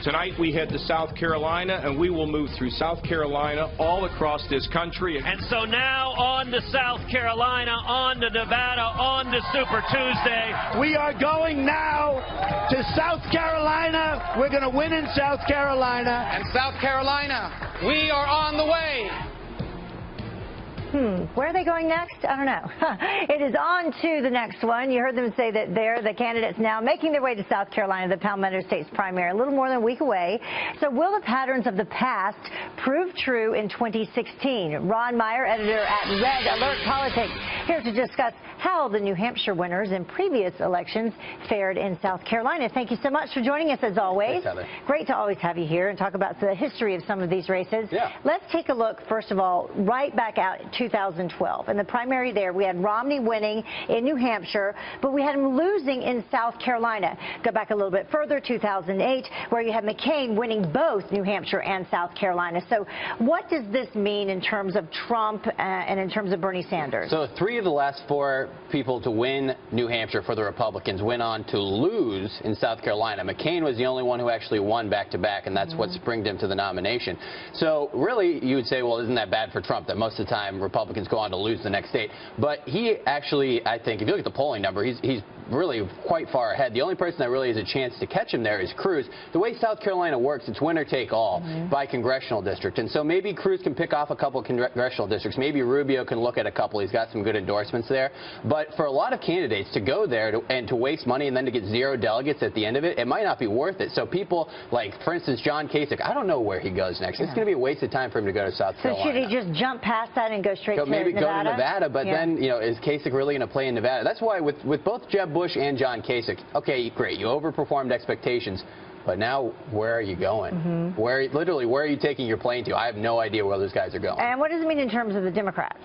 Tonight we head to South Carolina, and we will move through South Carolina all across this country. And so now on to South Carolina, on to Nevada, on to Super Tuesday. We are going now to South Carolina. We're going to win in South Carolina. And South Carolina, we are on the way. Where are they going next? I don't know. It is on to the next one. You heard them say that they're the candidates now making their way to South Carolina, the Palmetto State's primary, a little more than a week away. So will the patterns of the past prove true in 2016? Ron Meyer, editor at Red Alert Politics, here to discuss how the New Hampshire winners in previous elections fared in South Carolina. Thank you so much for joining us, as always. Thanks, Heather. Great to always have you here and talk about the history of some of these races. Yeah. Let's take a look, first of all, right back out 2012. In the primary there, we had Romney winning in New Hampshire, but we had him losing in South Carolina. Go back a little bit further, 2008, where you had McCain winning both New Hampshire and South Carolina. So what does this mean in terms of Trump and in terms of Bernie Sanders? So 3 of the last 4 people to win New Hampshire for the Republicans went on to lose in South Carolina. McCain was the only one who actually won back-to-back, and that's what springed him to the nomination. So really, you would say, well, isn't that bad for Trump that most of the time Republicans go on to lose the next state? But he actually, I think, if you look at the polling number, he's really quite far ahead. The only person that really has a chance to catch him there is Cruz. The way South Carolina works, it's winner take all by congressional district. And so maybe Cruz can pick off a couple congressional districts. Maybe Rubio can look at a couple. He's got some good endorsements there. But for a lot of candidates to go there and to waste money and then to get 0 delegates at the end of it, it might not be worth it. So people like, for instance, John Kasich, I don't know where he goes next. It's going to be a waste of time for him to go to South Carolina. So should he just jump past that and go straight to maybe Nevada? Go to Nevada, but then, you know, is Kasich really going to play in Nevada? That's why with both Jeb Bush and John Kasich, okay, great, you overperformed expectations, but now where are you going? Literally, where are you taking your plane to? I have no idea where those guys are going. And what does it mean in terms of the Democrats?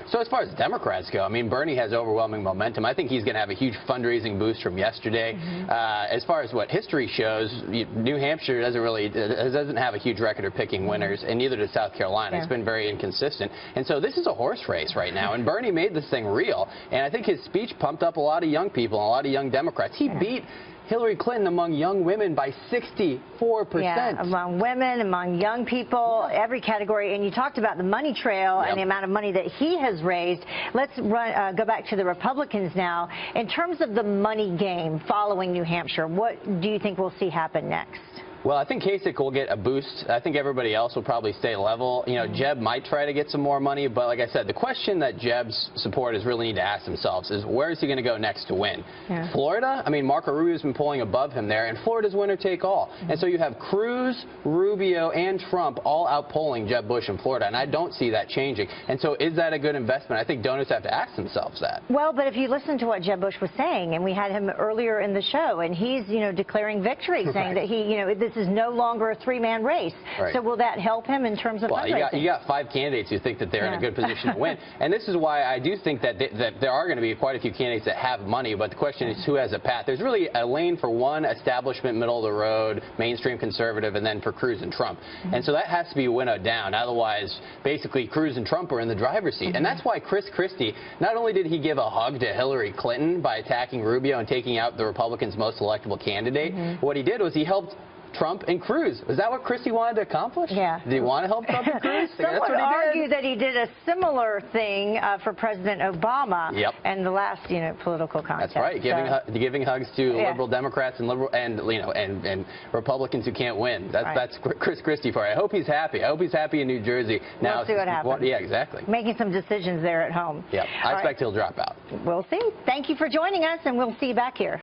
So as far as Democrats go, I mean, Bernie has overwhelming momentum. I think he's going to have a huge fundraising boost from yesterday. As far as what history shows, New Hampshire doesn't have a huge record of picking winners, and neither does South Carolina. It's been very inconsistent. And so this is a horse race right now, and Bernie made this thing real. And I think his speech pumped up a lot of young people and a lot of young Democrats. He beat Hillary Clinton among young women by 64%. Yeah, among women, among young people, every category. And you talked about the money trail and the amount of money that he has raised. Let's go back to the Republicans now. In terms of the money game following New Hampshire, what do you think we'll see happen next? Well, I think Kasich will get a boost. I think everybody else will probably stay level. You know, Jeb might try to get some more money, but like I said, the question that Jeb's supporters really need to ask themselves is, where is he going to go next to win? Florida? I mean, Marco Rubio's been polling above him there, and Florida's winner take all. And so you have Cruz, Rubio, and Trump all outpolling Jeb Bush in Florida, and I don't see that changing. And so is that a good investment? I think donors have to ask themselves that. Well, but if you listen to what Jeb Bush was saying, and we had him earlier in the show, and he's, you know, declaring victory, saying that he, you know, this is no longer a 3-man race. So will that help him in terms of fundraising? You got 5 candidates who think that they're in a good position to win. And this is why I do think that there are going to be quite a few candidates that have money, but the question is who has a path. There's really a lane for one establishment, middle of the road, mainstream conservative, and then for Cruz and Trump. And so that has to be winnowed down. Otherwise, basically, Cruz and Trump are in the driver's seat. And that's why Chris Christie, not only did he give a hug to Hillary Clinton by attacking Rubio and taking out the Republicans' most electable candidate, what he did was he helped Trump and Cruz. Was that what Christie wanted to accomplish? Yeah. Did he want to help Trump and Cruz? Some would argue that he did a similar thing for President Obama in the last, you know, political contest. That's right. Giving hugs to liberal Democrats and Republicans who can't win. That's Chris Christie for you. I hope he's happy. I hope he's happy in New Jersey. Now we'll see what happens. Yeah, exactly. Making some decisions there at home. Yeah. I expect he'll drop out. We'll see. Thank you for joining us, and we'll see you back here.